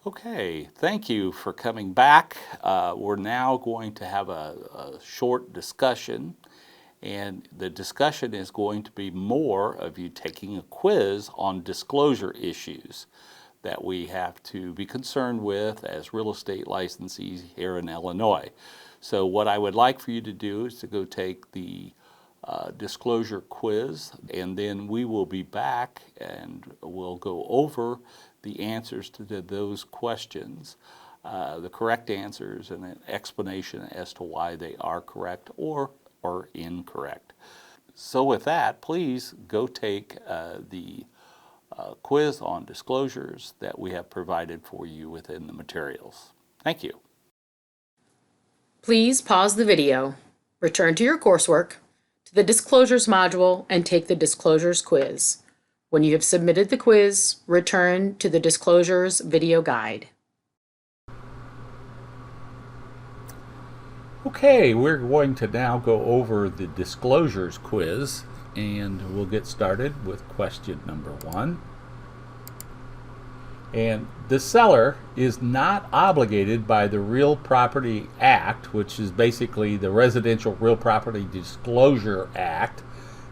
Okay, thank you for coming back. We're now going to have a short discussion, and the discussion is going to be more of you taking a quiz on disclosure issues that we have to be concerned with as real estate licensees here in Illinois. So what I would like for you to do is to go take the disclosure quiz, and then we will be back and we'll go over the answers to those questions, the correct answers, and an explanation as to why they are correct or incorrect. So with that, please go take the quiz on disclosures that we have provided for you within the materials. Thank you. Please pause the video, return to your coursework, to the Disclosures module, and take the Disclosures quiz. When you have submitted the quiz, return to the Disclosures video guide. Okay, we're going to now go over the disclosures quiz, and we'll get started with question number 1. And the seller is not obligated by the Real Property Act, which is basically the Residential Real Property Disclosure Act,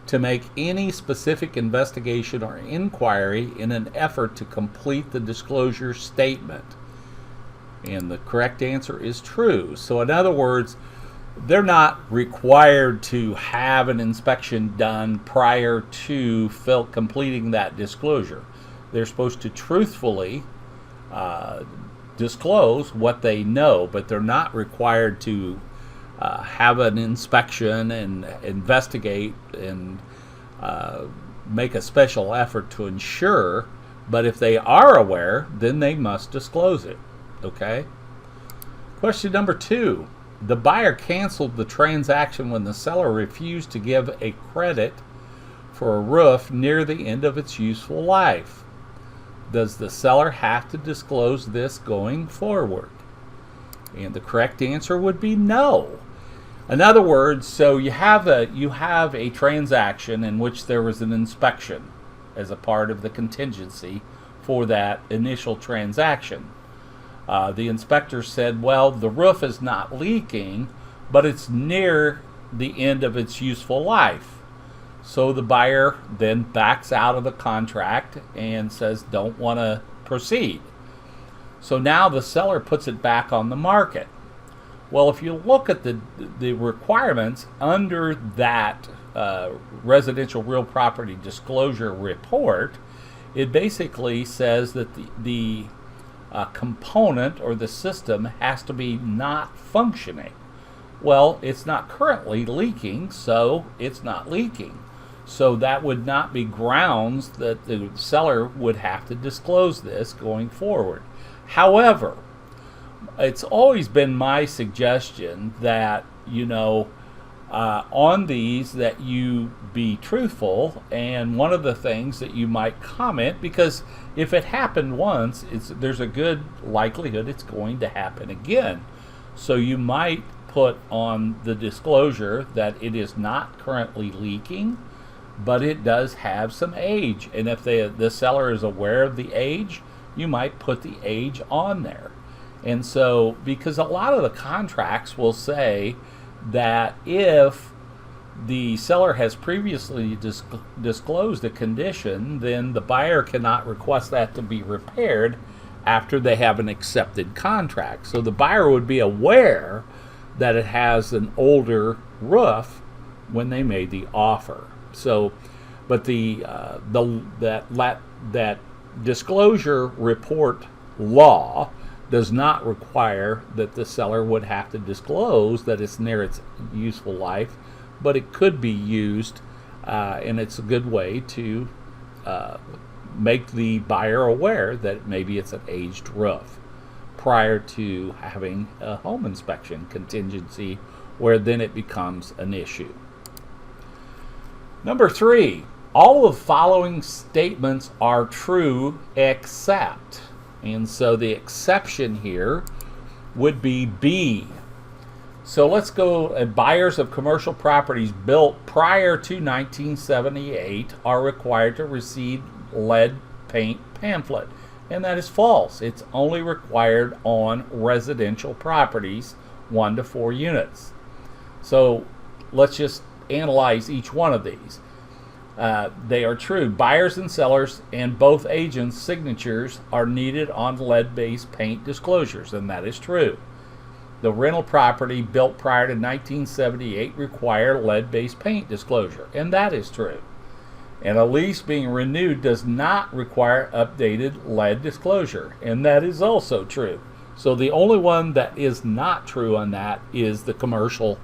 to make any specific investigation or inquiry in an effort to complete the disclosure statement. And the correct answer is true. So in other words, they're not required to have an inspection done prior to completing that disclosure. They're supposed to truthfully disclose what they know, but they're not required to have an inspection and investigate and make a special effort to ensure. But if they are aware, then they must disclose it. Okay? Question number 2. The buyer canceled the transaction when the seller refused to give a credit for a roof near the end of its useful life. Does the seller have to disclose this going forward? And the correct answer would be no. In other words, so you have a transaction in which there was an inspection as a part of the contingency for that initial transaction. The inspector said, well, the roof is not leaking, but it's near the end of its useful life. So the buyer then backs out of the contract and says, don't want to proceed. So now the seller puts it back on the market. Well, if you look at the requirements under that residential real property disclosure report, it basically says that the component or the system has to be not functioning. Well, it's not currently leaking, so it's not leaking. So that would not be grounds that the seller would have to disclose this going forward. However, it's always been my suggestion that, on these that you be truthful, and one of the things that you might comment, because if it happened once, there's a good likelihood it's going to happen again. So you might put on the disclosure that it is not currently leaking, but it does have some age. And if the seller is aware of the age, you might put the age on there. And so, because a lot of the contracts will say that if the seller has previously disclosed a condition, then the buyer cannot request that to be repaired after they have an accepted contract. So the buyer would be aware that it has an older roof when they made the offer. So, but that disclosure report law does not require that the seller would have to disclose that it's near its useful life, but it could be used, and it's a good way to make the buyer aware that maybe it's an aged roof prior to having a home inspection contingency, where then it becomes an issue. Number 3, all of the following statements are true except. And so the exception here would be B. So let's go. Buyers of commercial properties built prior to 1978 are required to receive lead paint pamphlet. And that is false. It's only required on residential properties, 1 to 4 units. So let's just analyze each one of these. They are true. Buyers and sellers and both agents' signatures are needed on lead-based paint disclosures, and that is true. The rental property built prior to 1978 require lead-based paint disclosure, and that is true. And a lease being renewed does not require updated lead disclosure, and that is also true. So the only one that is not true on that is the commercial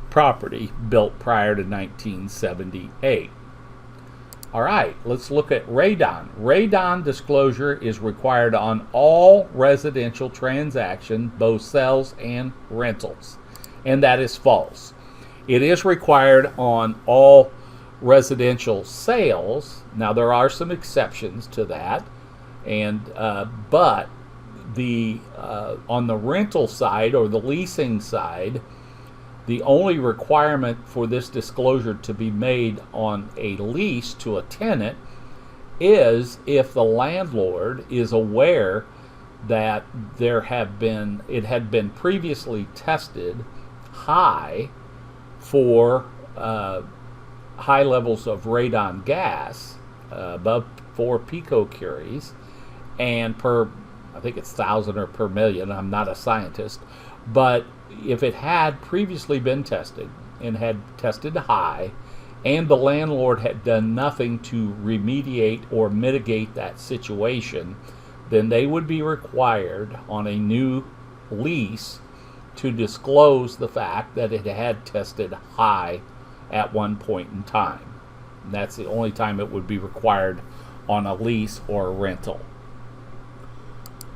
property built prior to 1978. All right, let's look at radon. Radon disclosure is required on all residential transactions, both sales and rentals, and that is false. It is required on all residential sales. Now there are some exceptions to that, and but the on the rental side or the leasing side, the only requirement for this disclosure to be made on a lease to a tenant is if the landlord is aware that it had been previously tested high for high levels of radon gas, above 4 picocuries, and I think it's 1,000 or per million. I'm not a scientist, but if it had previously been tested and had tested high, and the landlord had done nothing to remediate or mitigate that situation, then they would be required on a new lease to disclose the fact that it had tested high at one point in time. And that's the only time it would be required on a lease or a rental.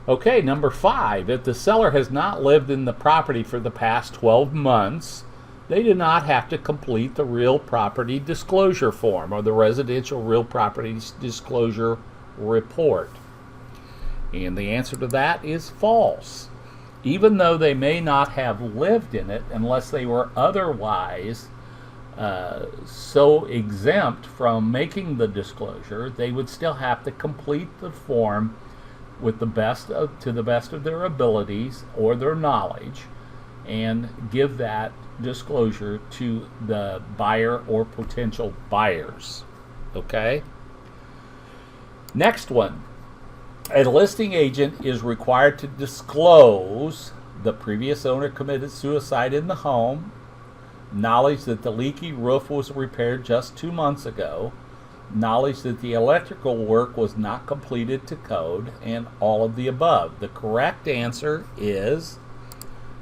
Okay, number 5. If the seller has not lived in the property for the past 12 months, they do not have to complete the real property disclosure form or the residential real property disclosure report. And the answer to that is false. Even though they may not have lived in it unless they were otherwise so exempt from making the disclosure, they would still have to complete the form with to the best of their abilities or their knowledge, and give that disclosure to the buyer or potential buyers. Okay? Next one. A listing agent is required to disclose the previous owner committed suicide in the home, knowledge that the leaky roof was repaired just 2 months ago, knowledge that the electrical work was not completed to code, and all of the above. The correct answer is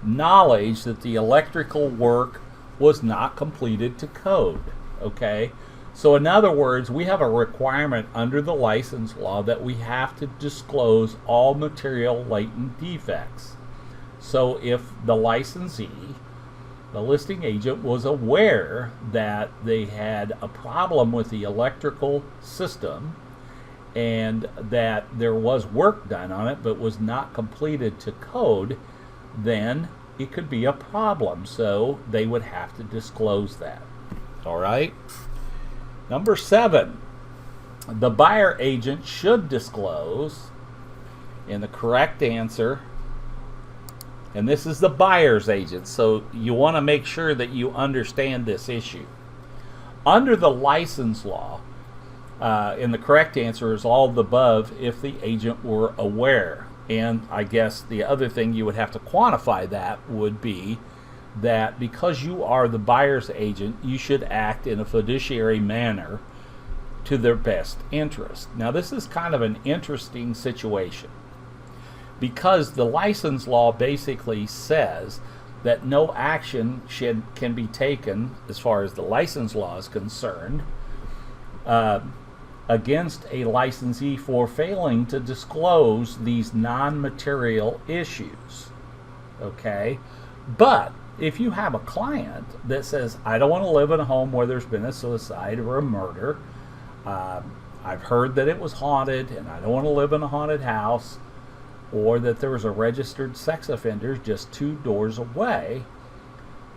knowledge that the electrical work was not completed to code. Okay? So in other words, we have a requirement under the license law that we have to disclose all material latent defects. So if the licensee, the listing agent, was aware that they had a problem with the electrical system and that there was work done on it but was not completed to code, then it could be a problem. So they would have to disclose that. All right? Number 7, the buyer agent should disclose, and the correct answer, and this is the buyer's agent, so you want to make sure that you understand this issue. Under the license law, and the correct answer is all of the above if the agent were aware. And I guess the other thing you would have to quantify that would be that because you are the buyer's agent, you should act in a fiduciary manner to their best interest. Now, this is kind of an interesting situation, because the license law basically says that no action can be taken, as far as the license law is concerned, against a licensee for failing to disclose these non-material issues. Okay? But if you have a client that says, I don't want to live in a home where there's been a suicide or a murder, I've heard that it was haunted and I don't want to live in a haunted house, or that there was a registered sex offender just 2 doors away.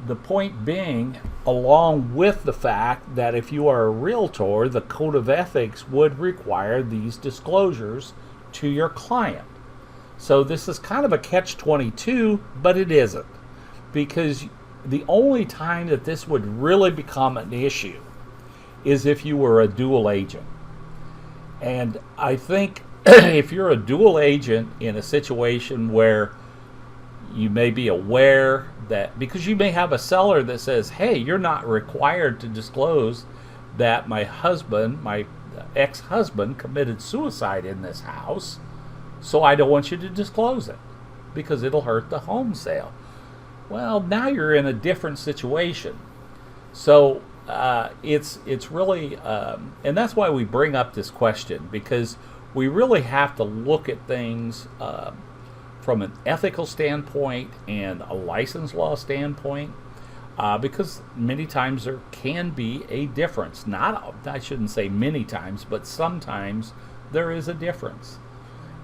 The point being, along with the fact that if you are a realtor, the code of ethics would require these disclosures to your client. So this is kind of a catch-22, but it isn't. Because the only time that this would really become an issue is if you were a dual agent. And I think if you're a dual agent in a situation where you may be aware that, because you may have a seller that says, hey, you're not required to disclose that my ex-husband committed suicide in this house, so I don't want you to disclose it because it'll hurt the home sale. Well, now you're in a different situation. So it's really, and that's why we bring up this question, because we really have to look at things from an ethical standpoint and a license law standpoint, because many times there can be a difference. I shouldn't say many times, but sometimes there is a difference.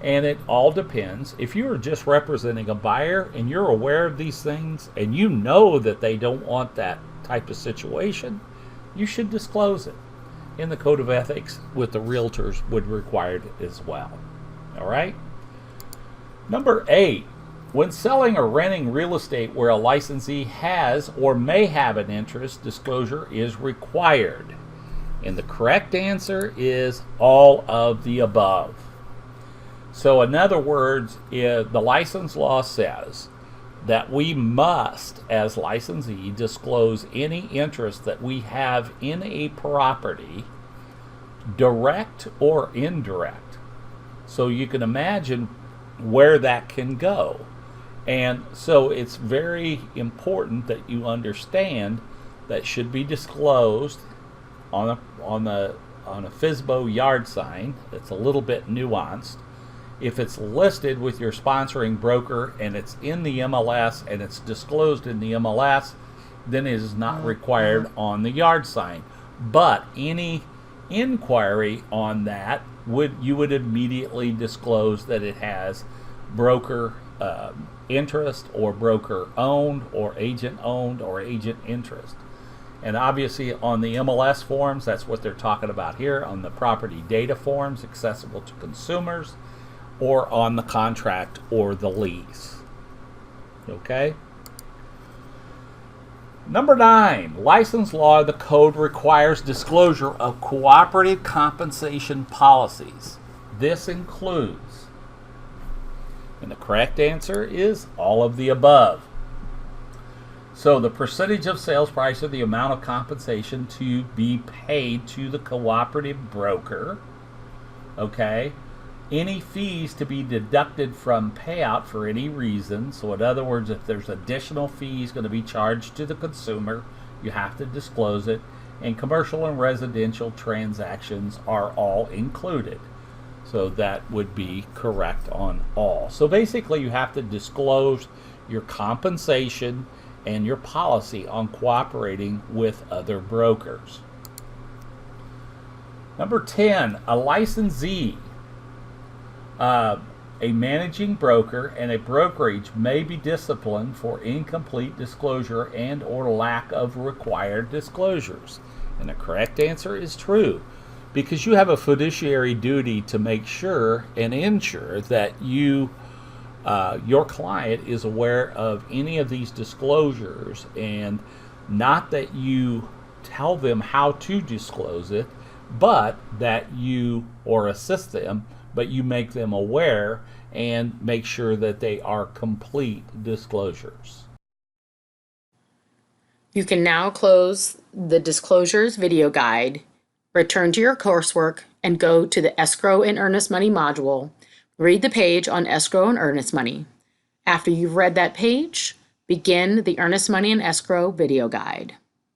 And it all depends. If you are just representing a buyer and you're aware of these things and you know that they don't want that type of situation, you should disclose it. And the Code of Ethics with the Realtors would require it as well. All right? Number 8, when selling or renting real estate where a licensee has or may have an interest, disclosure is required. And the correct answer is all of the above. So in other words, the license law says that we must, as licensee, disclose any interest that we have in a property, direct or indirect. So you can imagine where that can go. And so it's very important that you understand that should be disclosed on a FSBO yard sign. It's a little bit nuanced. If it's listed with your sponsoring broker and it's in the MLS and it's disclosed in the MLS, then it is not required on the yard sign. But any inquiry on that you would immediately disclose that it has broker interest or broker owned or agent interest. And obviously on the MLS forms, that's what they're talking about here, on the property data forms accessible to consumers, or on the contract or the lease. Okay? Number 9, license law of the code requires disclosure of cooperative compensation policies. This includes, and the correct answer is all of the above. So the percentage of sales price or the amount of compensation to be paid to the cooperative broker. Okay? Any fees to be deducted from payout for any reason. So in other words, if there's additional fees going to be charged to the consumer, you have to disclose it. And commercial and residential transactions are all included. So that would be correct on all. So basically you have to disclose your compensation and your policy on cooperating with other brokers. Number 10, a licensee, a managing broker and a brokerage may be disciplined for incomplete disclosure and or lack of required disclosures. And the correct answer is true, because you have a fiduciary duty to make sure and ensure that your client is aware of any of these disclosures, and not that you tell them how to disclose it, but that you, or assist them, but you make them aware and make sure that they are complete disclosures. You can now close the Disclosures video guide, return to your coursework, and go to the Escrow and Earnest Money module. Read the page on escrow and earnest money. After you've read that page, begin the Earnest Money and Escrow video guide.